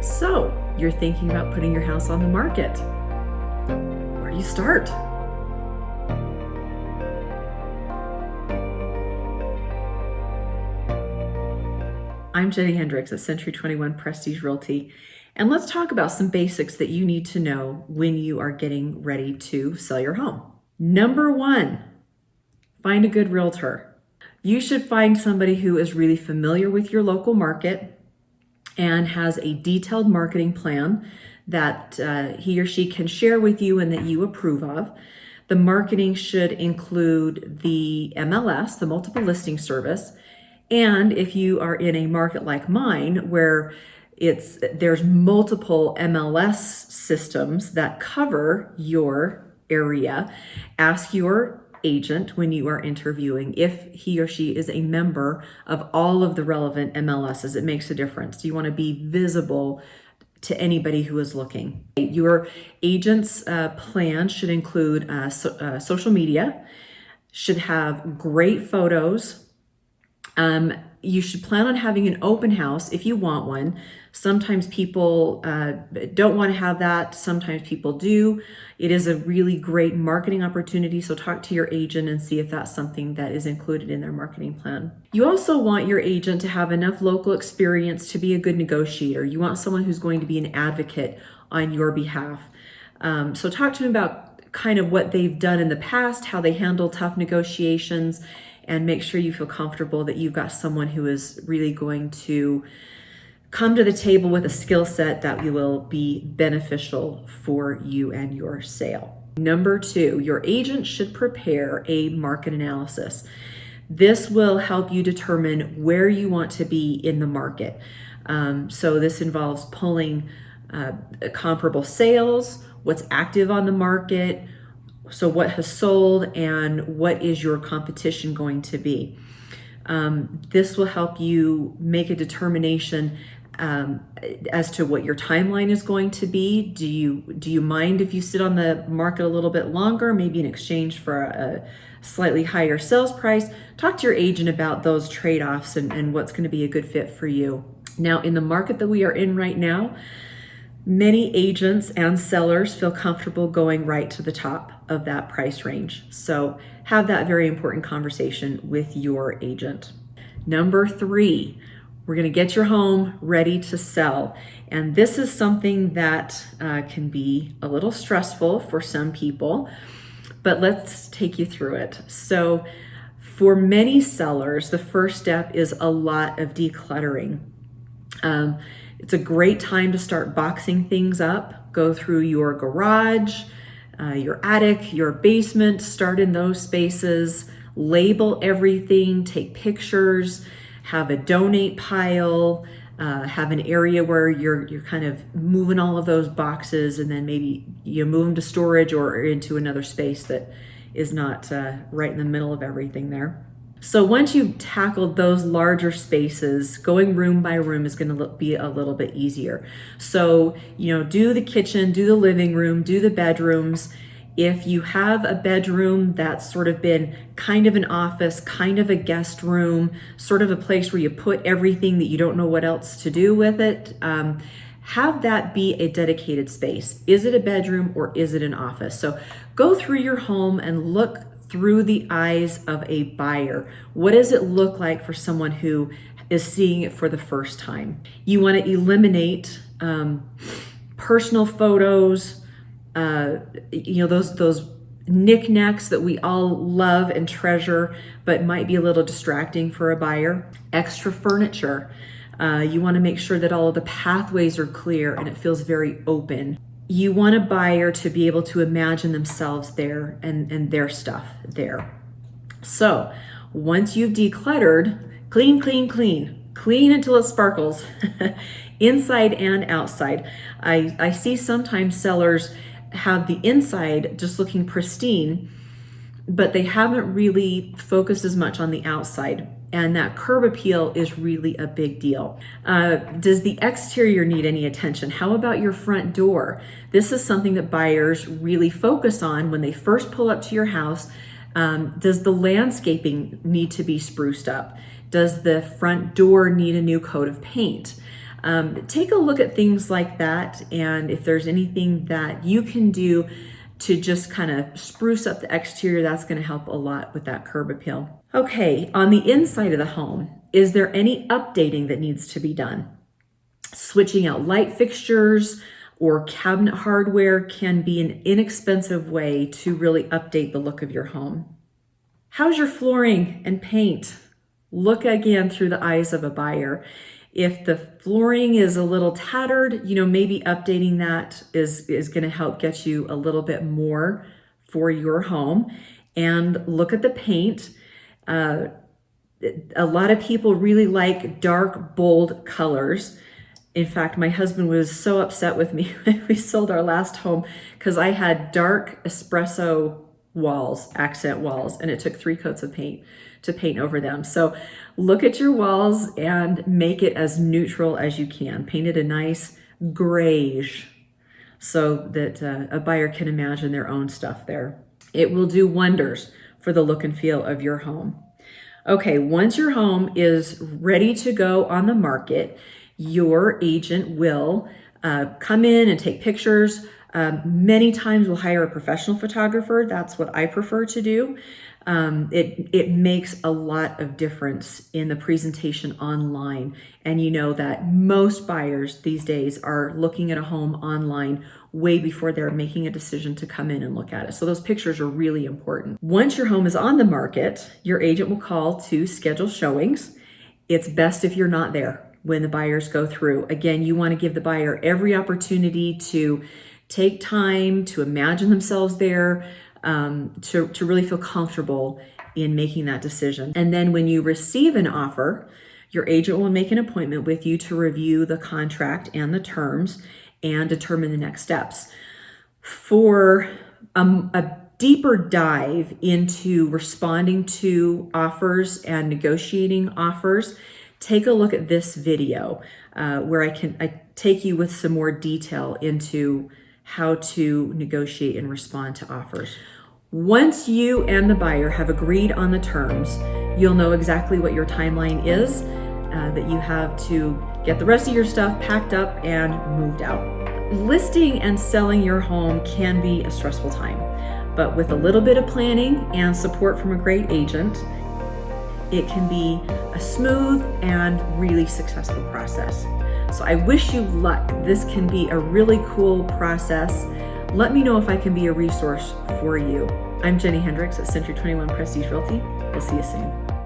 So, you're thinking about putting your house on the market. Where do you start? I'm Jenny Hendricks at Century 21 Prestige Realty, and let's talk about some basics that you need to know when you are getting ready to sell your home. Number one, find a good realtor. You should find somebody who is really familiar with your local market and has a detailed marketing plan that he or she can share with you and that you approve of. The marketing should include the MLS, the multiple listing service, and if you are in a market like mine where there's multiple MLS systems that cover your area, ask your agent when you are interviewing if he or she is a member of all of the relevant MLSs. It makes a difference. You want to be visible to anybody who is looking. Your agent's plan should include social media, should have great photos. You should plan on having an open house if you want one. Sometimes people don't want to have that. Sometimes people do. It is a really great marketing opportunity. So talk to your agent and see if that's something that is included in their marketing plan. You also want your agent to have enough local experience to be a good negotiator. You want someone who's going to be an advocate on your behalf. So talk to them about kind of what they've done in the past, how they handle tough negotiations, and make sure you feel comfortable that you've got someone who is really going to come to the table with a skill set that will be beneficial for you and your sale. Number two, your agent should prepare a market analysis. This will help you determine where you want to be in the market. So this involves pulling comparable sales, what's active on the market, so what has sold, and what is your competition going to be. This will help you make a determination as to what your timeline is going to be. Do you mind if you sit on the market a little bit longer, maybe in exchange for a slightly higher sales price? Talk to your agent about those trade-offs and what's going to be a good fit for you. Now, in the market that we are in right now, many agents and sellers feel comfortable going right to the top of that price range. So have that very important conversation with your agent. Number three, we're going to get your home ready to sell. And this is something that can be a little stressful for some people, but let's take you through it. So for many sellers, the first step is a lot of decluttering. It's a great time to start boxing things up. Go through your garage, your attic, your basement, start in those spaces, label everything, take pictures, have a donate pile, have an area where you're kind of moving all of those boxes, and then maybe you move them to storage or into another space that is not right in the middle of everything there. So once you've tackled those larger spaces, going room by room is going to be a little bit easier. So, do the kitchen, do the living room, do the bedrooms. If you have a bedroom that's sort of been kind of an office, kind of a guest room, sort of a place where you put everything that you don't know what else to do with it, have that be a dedicated space. Is it a bedroom or is it an office? So go through your home and look through the eyes of a buyer. What does it look like for someone who is seeing it for the first time? You want to eliminate personal photos, those knickknacks that we all love and treasure, but might be a little distracting for a buyer. Extra furniture. You want to make sure that all of the pathways are clear and it feels very open. You want a buyer to be able to imagine themselves there and their stuff there. So once you've decluttered, clean until it sparkles, inside and outside. I see sometimes sellers have the inside just looking pristine, but they haven't really focused as much on the outside. And that curb appeal is really a big deal. Does the exterior need any attention? How about your front door? This is something that buyers really focus on when they first pull up to your house. Does the landscaping need to be spruced up? Does the front door need a new coat of paint? Take a look at things like that, and if there's anything that you can do to just kind of spruce up the exterior, that's going to help a lot with that curb appeal. Okay, on the inside of the home, is there any updating that needs to be done? Switching out light fixtures or cabinet hardware can be an inexpensive way to really update the look of your home. How's your flooring and paint? Look again through the eyes of a buyer. If the flooring is a little tattered, maybe updating that is going to help get you a little bit more for your home. And look at the paint. A lot of people really like dark, bold colors. In fact, my husband was so upset with me when we sold our last home because I had dark espresso walls, accent walls, and it took 3 coats of paint to paint over them. So look at your walls and make it as neutral as you can. Paint it a nice grayish so that a buyer can imagine their own stuff there. It will do wonders for the look and feel of your home. Okay, once your home is ready to go on the market, your agent will come in and take pictures. Many times we'll hire a professional photographer. That's what I prefer to do. It makes a lot of difference in the presentation online. And you know that most buyers these days are looking at a home online way before they're making a decision to come in and look at it. So those pictures are really important. Once your home is on the market, your agent will call to schedule showings. It's best if you're not there when the buyers go through. Again, you want to give the buyer every opportunity to take time to imagine themselves there, to really feel comfortable in making that decision. And then when you receive an offer, your agent will make an appointment with you to review the contract and the terms and determine the next steps. For a deeper dive into responding to offers and negotiating offers, take a look at this video where I take you with some more detail into how to negotiate and respond to offers. Once you and the buyer have agreed on the terms, you'll know exactly what your timeline is that you have to get the rest of your stuff packed up and moved out. Listing and selling your home can be a stressful time, but with a little bit of planning and support from a great agent, it can be a smooth and really successful process. So I wish you luck. This can be a really cool process. Let me know if I can be a resource for you. I'm Jenny Hendricks at Century 21 Prestige Realty. We'll see you soon.